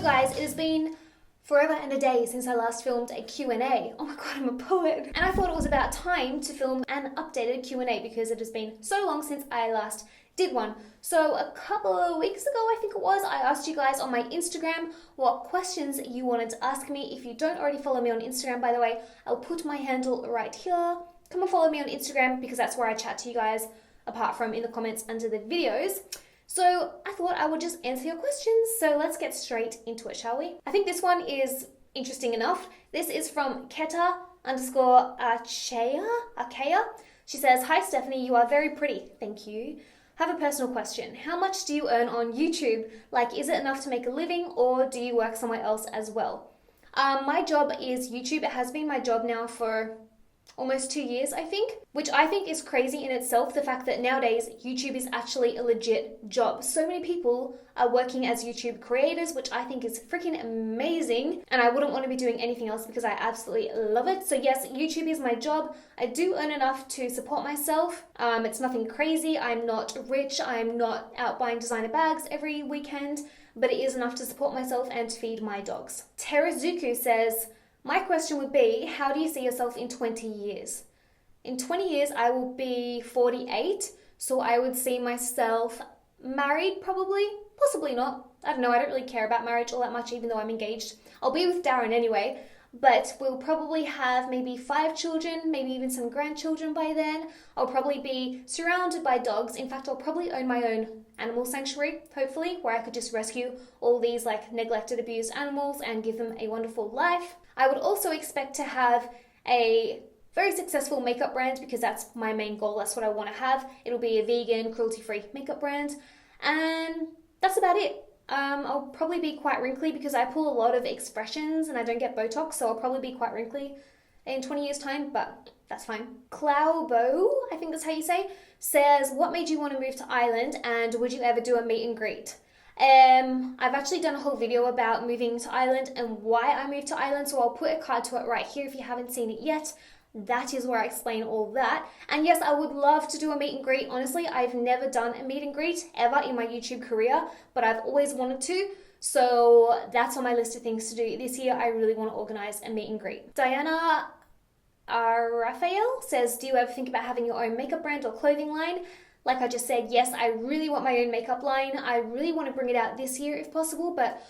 So guys, it has been forever and a day since I last filmed a Q&A. Oh my god, I'm a poet. And I thought it was about time to film an updated Q&A because it has been so long since I last did one. So a couple of weeks ago, I think it was, I asked you guys on my Instagram what questions you wanted to ask me. If you don't already follow me on Instagram, by the way, I'll put my handle right here. Come and follow me on Instagram because that's where I chat to you guys apart from in the comments under the videos. So I thought I would just answer your questions. So let's get straight into it, shall we? I think this one is interesting enough. This is from Keta_Archea. She says, "Hi Stephanie, you are very pretty. Thank you. Have a personal question. How much do you earn on YouTube? Like, is it enough to make a living or do you work somewhere else as well?" My job is YouTube. It has been my job now for almost 2 years, I think, which I think is crazy in itself, the fact that nowadays YouTube is actually a legit job. So many people are working as YouTube creators, which I think is freaking amazing, and I wouldn't want to be doing anything else because I absolutely love it. So yes, YouTube is my job. I do earn enough to support myself. It's nothing crazy. I'm not rich. I'm not out buying designer bags every weekend, but it is enough to support myself and to feed my dogs. Terazuku says, "My question would be, how do you see yourself in 20 years? In 20 years, I will be 48, so I would see myself married probably, possibly not. I don't know, I don't really care about marriage all that much even though I'm engaged. I'll be with Darren anyway, but we'll probably have maybe 5 children, maybe even some grandchildren by then. I'll probably be surrounded by dogs. In fact, I'll probably own my own animal sanctuary, hopefully, where I could just rescue all these like neglected, abused animals and give them a wonderful life. I would also expect to have a very successful makeup brand because that's my main goal. That's what I want to have. It'll be a vegan, cruelty-free makeup brand. And that's about it. I'll probably be quite wrinkly because I pull a lot of expressions and I don't get Botox, so I'll probably be quite wrinkly in 20 years' time, but that's fine. Klaubo, I think that's how you say, says, "What made you want to move to Ireland and would you ever do a meet and greet?" I've actually done a whole video about moving to Ireland and why I moved to Ireland, so I'll put a card to it right here if you haven't seen it yet. That is where I explain all that. And yes, I would love to do a meet and greet. Honestly, I've never done a meet and greet ever in my YouTube career, but I've always wanted to. So that's on my list of things to do this year. I really want to organize a meet and greet. Diana Raphael says, "Do you ever think about having your own makeup brand or clothing line?" Like I just said, yes, I really want my own makeup line. I really want to bring it out this year if possible, but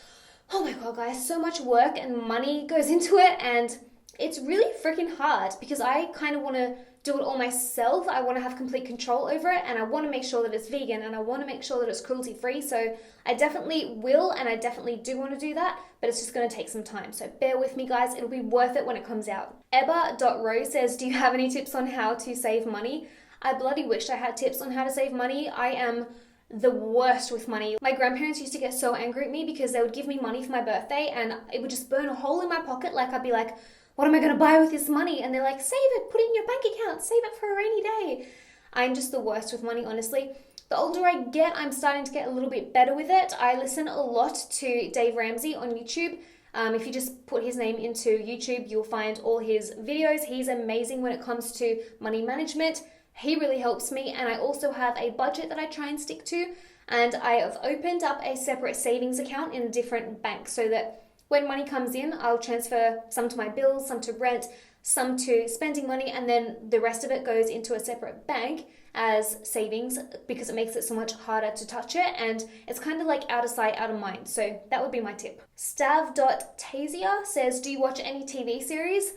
oh my god, guys, so much work and money goes into it, and it's really freaking hard because I kind of want to do it all myself. I want to have complete control over it, and I want to make sure that it's vegan, and I want to make sure that it's cruelty-free, so I definitely will, and I definitely do want to do that, but it's just going to take some time, so bear with me, guys. It'll be worth it when it comes out. Ebba.rose says, "Do you have any tips on how to save money?" I bloody wished I had tips on how to save money. I am the worst with money. My grandparents used to get so angry at me because they would give me money for my birthday and it would just burn a hole in my pocket. Like, I'd be like, what am I going to buy with this money? And they're like, save it, put it in your bank account, save it for a rainy day. I'm just the worst with money, honestly. The older I get, I'm starting to get a little bit better with it. I listen a lot to Dave Ramsey on YouTube. If you just put his name into YouTube, you'll find all his videos. He's amazing when it comes to money management. He really helps me, and I also have a budget that I try and stick to, and I have opened up a separate savings account in a different bank so that when money comes in, I'll transfer some to my bills, some to rent, some to spending money, and then the rest of it goes into a separate bank as savings because it makes it so much harder to touch it, and it's kind of like out of sight, out of mind. So that would be my tip. Stav.Tasia says, "Do you watch any TV series?"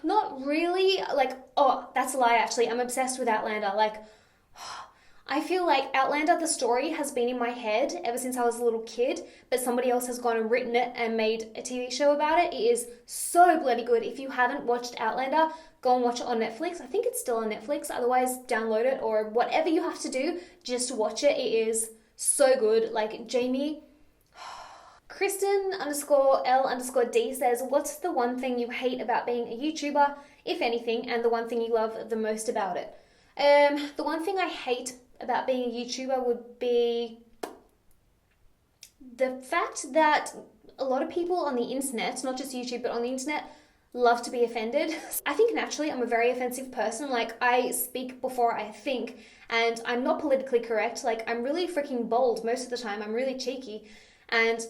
Not really. Like, oh, that's a lie actually. I'm obsessed with Outlander. Like, I feel like Outlander, the story, has been in my head ever since I was a little kid, but somebody else has gone and written it and made a TV show about it. It is so bloody good. If you haven't watched Outlander, go and watch it on Netflix. I think it's still on Netflix. Otherwise, download it or whatever you have to do, just watch it. It is so good. Like, Jamie... Kristen_L_D says, "What's the one thing you hate about being a YouTuber, if anything, and the one thing you love the most about it?" The one thing I hate about being a YouTuber would be the fact that a lot of people on the internet, not just YouTube, but on the internet, love to be offended. I think naturally I'm a very offensive person. Like, I speak before I think, and I'm not politically correct. Like, I'm really freaking bold most of the time. I'm really cheeky. And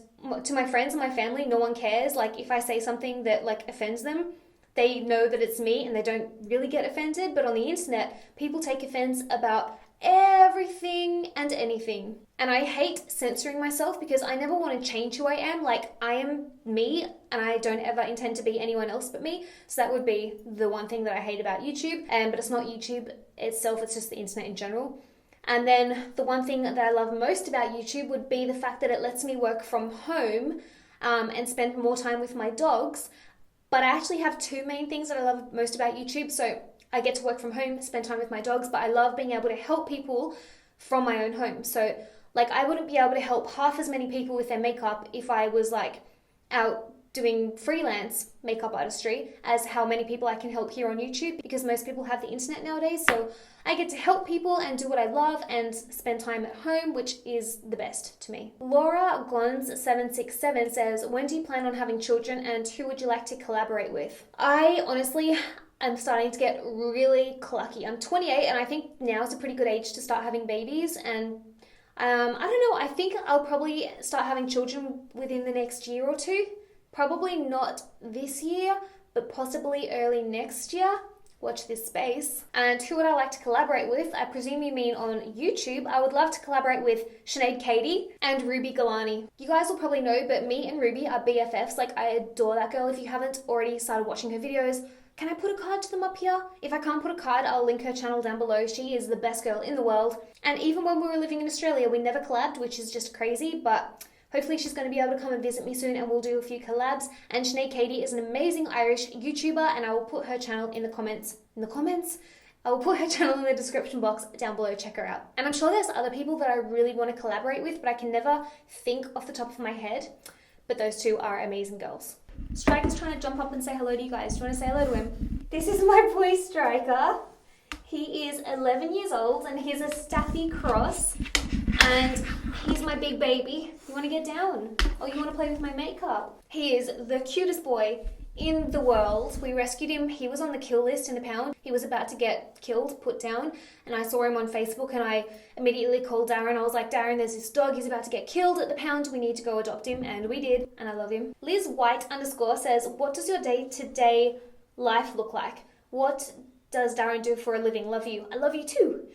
to my friends and my family, no one cares. Like if I say something that like offends them, they know that it's me and they don't really get offended. But on the internet, people take offense about everything and anything. And I hate censoring myself because I never want to change who I am. Like I am me and I don't ever intend to be anyone else but me. So that would be the one thing that I hate about YouTube. But it's not YouTube itself, it's just the internet in general. And then the one thing that I love most about YouTube would be the fact that it lets me work from home and spend more time with my dogs. But I actually have two main things that I love most about YouTube. So I get to work from home, spend time with my dogs, but I love being able to help people from my own home. So like I wouldn't be able to help half as many people with their makeup if I was like out doing freelance makeup artistry as how many people I can help here on YouTube, because most people have the internet nowadays. So I get to help people and do what I love and spend time at home, which is the best to me. Laura Glons767 says, when do you plan on having children and who would you like to collaborate with? I honestly am starting to get really clucky. I'm 28 and I think now is a pretty good age to start having babies, and I don't know, I think I'll probably start having children within the next year or two. Probably not this year, but possibly early next year. Watch this space. And who would I like to collaborate with? I presume you mean on YouTube. I would love to collaborate with Sinead Katie and Ruby Golani. You guys will probably know, but me and Ruby are BFFs. Like, I adore that girl. If you haven't already started watching her videos, can I put a card to them up here? If I can't put a card, I'll link her channel down below. She is the best girl in the world. And even when we were living in Australia, we never collabed, which is just crazy, but hopefully she's going to be able to come and visit me soon and we'll do a few collabs. And Sinead Katie is an amazing Irish YouTuber and I will put her channel in the comments. I will put her channel in the description box down below. Check her out. And I'm sure there's other people that I really want to collaborate with, but I can never think off the top of my head. But those two are amazing girls. Striker's trying to jump up and say hello to you guys. Do you want to say hello to him? This is my boy Striker. He is 11 years old and he's a Staffy Cross. And he's my big baby. You want to get down? Or you want to play with my makeup? He is the cutest boy in the world. We rescued him. He was on the kill list in the pound. He was about to get killed, put down. And I saw him on Facebook and I immediately called Darren. I was like, Darren, there's this dog. He's about to get killed at the pound. We need to go adopt him. And we did. And I love him. Liz White _ says, what does your day-to-day life look like? What does Darren do for a living? Love you. I love you too.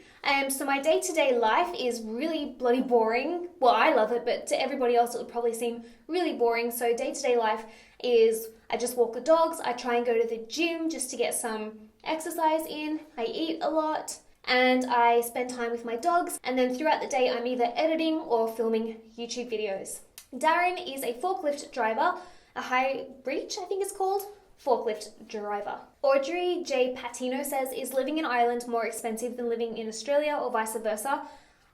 So my day-to-day life is really bloody boring. Well, I love it, but to everybody else it would probably seem really boring. So day-to-day life is I just walk the dogs, I try and go to the gym just to get some exercise in, I eat a lot, and I spend time with my dogs, and then throughout the day I'm either editing or filming YouTube videos. Darren is a forklift driver, a high reach I think it's called, forklift driver. Audrey J. Patino says, is living in Ireland more expensive than living in Australia or vice versa?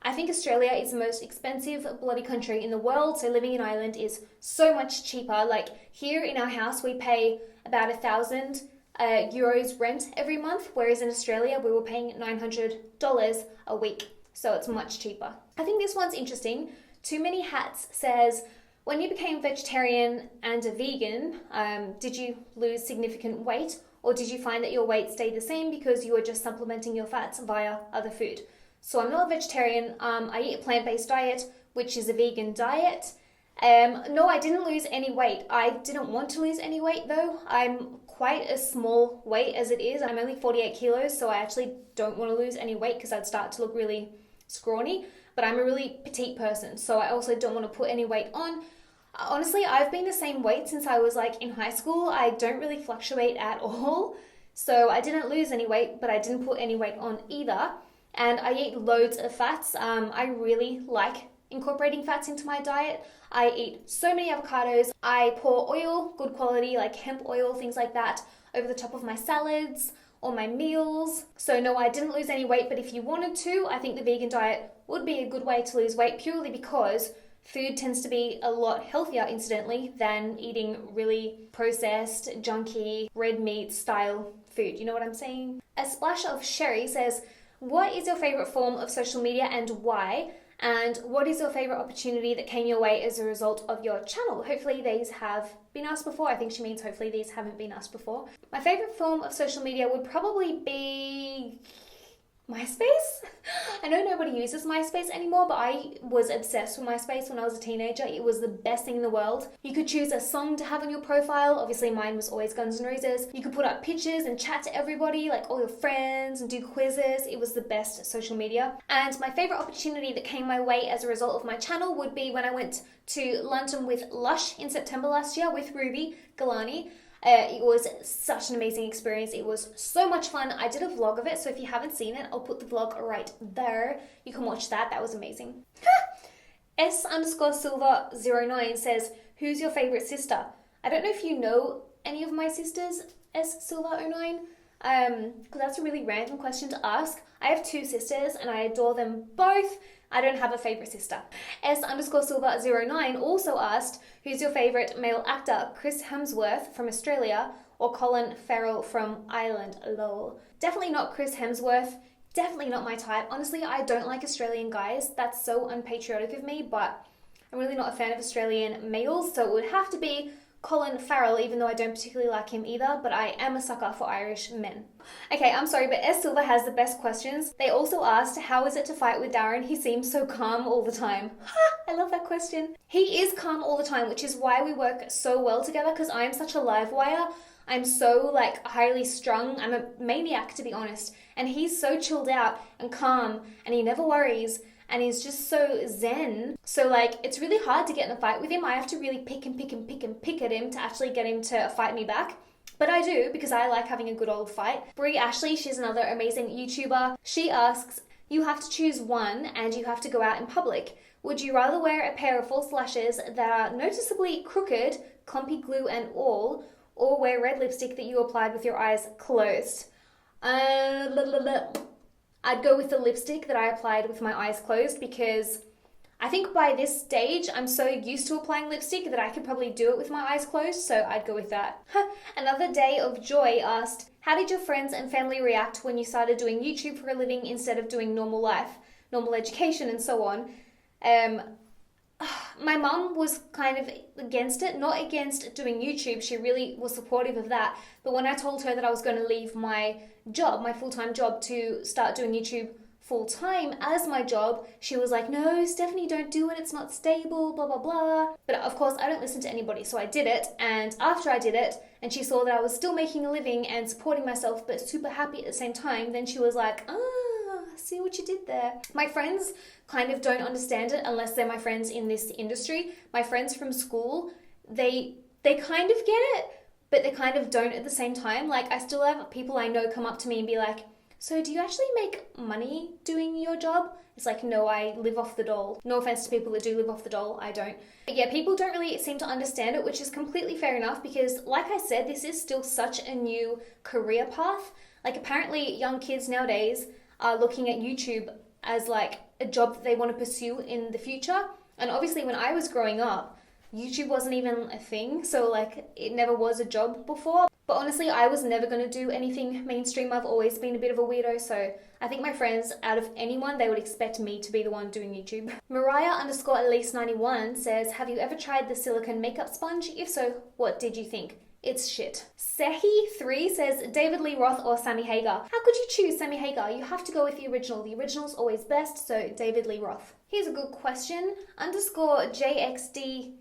I think Australia is the most expensive bloody country in the world, so living in Ireland is so much cheaper. Like here in our house, we pay about €1,000 rent every month, whereas in Australia, we were paying $900 a week, so it's much cheaper. I think this one's interesting. Too Many Hats says, when you became vegetarian and a vegan, did you lose significant weight, or did you find that your weight stayed the same because you were just supplementing your fats via other food? So I'm not a vegetarian. I eat a plant-based diet, which is a vegan diet. No, I didn't lose any weight. I didn't want to lose any weight though. I'm quite a small weight as it is. I'm only 48 kilos, so I actually don't want to lose any weight because I'd start to look really scrawny. But I'm a really petite person, so I also don't want to put any weight on. Honestly, I've been the same weight since I was like in high school. I don't really fluctuate at all. So I didn't lose any weight, but I didn't put any weight on either. And I eat loads of fats. I really like incorporating fats into my diet. I eat so many avocados. I pour oil, good quality, like hemp oil, things like that, over the top of my salads or my meals. So no, I didn't lose any weight, but if you wanted to, I think the vegan diet would be a good way to lose weight, purely because food tends to be a lot healthier, incidentally, than eating really processed, junky, red meat style food. You know what I'm saying? A Splash of Sherry says, what is your favorite form of social media and why? And what is your favorite opportunity that came your way as a result of your channel? Hopefully these have been asked before. I think she means hopefully these haven't been asked before. My favorite form of social media would probably be MySpace? I know nobody uses MySpace anymore, but I was obsessed with MySpace when I was a teenager. It was the best thing in the world. You could choose a song to have on your profile. Obviously mine was always Guns N' Roses. You could put up pictures and chat to everybody, like all your friends, and do quizzes. It was the best social media. And my favorite opportunity that came my way as a result of my channel would be when I went to London with Lush in September last year with Ruby Golani. It was such an amazing experience. It was so much fun. I did a vlog of it, so if you haven't seen it, I'll put the vlog right there. You can watch that. That was amazing. S_Silver09 says, who's your favorite sister? I don't know if you know any of my sisters, S_Silver09, because that's a really random question to ask. I have two sisters and I adore them both. I don't have a favorite sister. S_Silver09 also asked, who's your favorite male actor, Chris Hemsworth from Australia or Colin Farrell from Ireland? Lol. Definitely not Chris Hemsworth. Definitely not my type. Honestly, I don't like Australian guys. That's so unpatriotic of me, but I'm really not a fan of Australian males, so it would have to be Colin Farrell, even though I don't particularly like him either, but I am a sucker for Irish men. Okay, I'm sorry, but S Silver has the best questions. They also asked, how is it to fight with Darren? He seems so calm all the time. Ha! I love that question. He is calm all the time, which is why we work so well together, because I am such a live wire. I'm so like highly strung. I'm a maniac, to be honest. And he's so chilled out and calm, and he never worries. And he's just so zen. So like, it's really hard to get in a fight with him. I have to really pick at him to actually get him to fight me back. But I do, because I like having a good old fight. Brie Ashley, she's another amazing YouTuber. She asks, you have to choose one and you have to go out in public. Would you rather wear a pair of false lashes that are noticeably crooked, clumpy glue and all, or wear red lipstick that you applied with your eyes closed? I'd go with the lipstick that I applied with my eyes closed, because I think by this stage I'm so used to applying lipstick that I could probably do it with my eyes closed, so I'd go with that. Another Day of Joy asked, how did your friends and family react when you started doing YouTube for a living instead of doing normal life, normal education and so on? My mum was kind of against it, not against doing YouTube. She really was supportive of that. But when I told her that I was going to leave my job, my full-time job, to start doing YouTube full-time as my job, she was like, no, Stephanie, don't do it. It's not stable, blah, blah, blah. But of course, I don't listen to anybody. So I did it. And after I did it, and she saw that I was still making a living and supporting myself, but super happy at the same time, then she was like, see what you did there. My friends kind of don't understand it unless they're my friends in this industry. My friends from school, they kind of get it, but they kind of don't at the same time. Like, I still have people I know come up to me and be like, so do you actually make money doing your job? It's like, no, I live off the dole. No offense to people that do live off the dole, I don't. But yeah, people don't really seem to understand it, which is completely fair enough, because like I said, this is still such a new career path. Like, apparently young kids nowadays are looking at YouTube as like a job that they want to pursue in the future. And obviously when I was growing up, YouTube wasn't even a thing, so like it never was a job before. But honestly, I was never going to do anything mainstream. I've always been a bit of a weirdo, so I think my friends, out of anyone, they would expect me to be the one doing YouTube. Mariah_Elise91 says, have you ever tried the silicone makeup sponge? If so, what did you think? It's shit. Sehi3 says, David Lee Roth or Sammy Hagar? How could you choose Sammy Hagar? You have to go with the original. The original's always best, so David Lee Roth. Here's a good question. _JXDE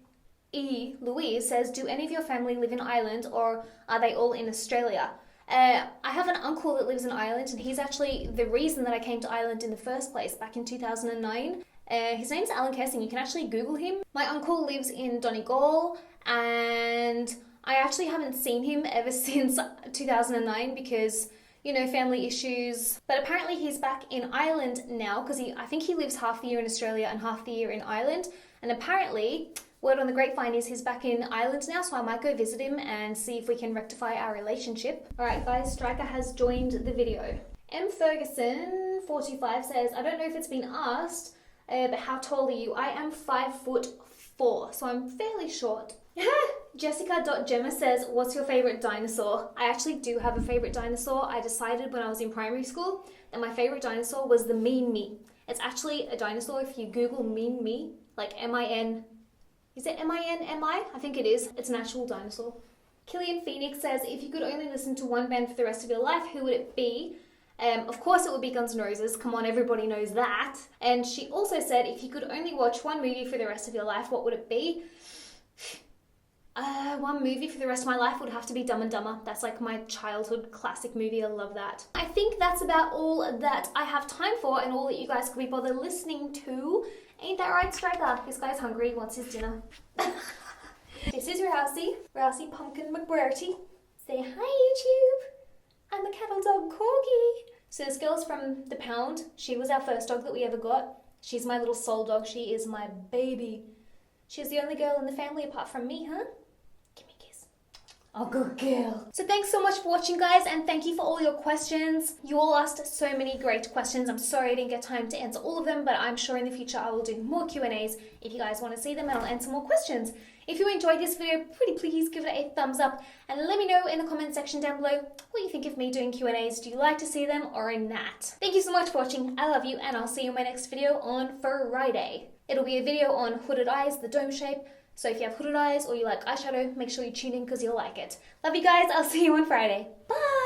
Louise says, do any of your family live in Ireland or are they all in Australia? I have an uncle that lives in Ireland, and he's actually the reason that I came to Ireland in the first place back in 2009. His name's Alan Kessing. You can actually Google him. My uncle lives in Donegal, and I actually haven't seen him ever since 2009 because, you know, family issues. But apparently he's back in Ireland now, because I think he lives half the year in Australia and half the year in Ireland. And apparently, word on the grapevine is he's back in Ireland now, so I might go visit him and see if we can rectify our relationship. Alright guys, Striker has joined the video. M. Ferguson45 says, I don't know if it's been asked, but how tall are you? I am 5'4", so I'm fairly short. Jessica.Gemma says, what's your favorite dinosaur? I actually do have a favorite dinosaur. I decided when I was in primary school that my favorite dinosaur was the Mean Me. It's actually a dinosaur. If you Google Mean Me, like M-I-N, is it M-I-N-M-I? I think it is. It's an actual dinosaur. Killian Phoenix says, if you could only listen to one band for the rest of your life, who would it be? Of course it would be Guns N' Roses, come on, everybody knows that. And she also said if you could only watch one movie for the rest of your life, what would it be? One movie for the rest of my life would have to be Dumb and Dumber. That's like my childhood classic movie, I love that. I think that's about all that I have time for and all that you guys could be bothered listening to. Ain't that right, Striker? This guy's hungry, he wants his dinner. This is Rousey Pumpkin McBurty. Say hi, YouTube. I'm a cattle dog corgi. So this girl's from the pound. She was our first dog that we ever got. She's my little soul dog. She is my baby. She's the only girl in the family apart from me, huh? Give me a kiss. Oh, good girl. So thanks so much for watching, guys, and thank you for all your questions. You all asked so many great questions. I'm sorry I didn't get time to answer all of them, but I'm sure in the future I will do more Q&As if you guys want to see them, and I'll answer more questions. If you enjoyed this video, pretty please give it a thumbs up and let me know in the comment section down below what you think of me doing Q&As. Do you like to see them or not? Thank you so much for watching. I love you, and I'll see you in my next video on Friday. It'll be a video on hooded eyes, the dome shape. So if you have hooded eyes or you like eyeshadow, make sure you tune in because you'll like it. Love you guys. I'll see you on Friday. Bye!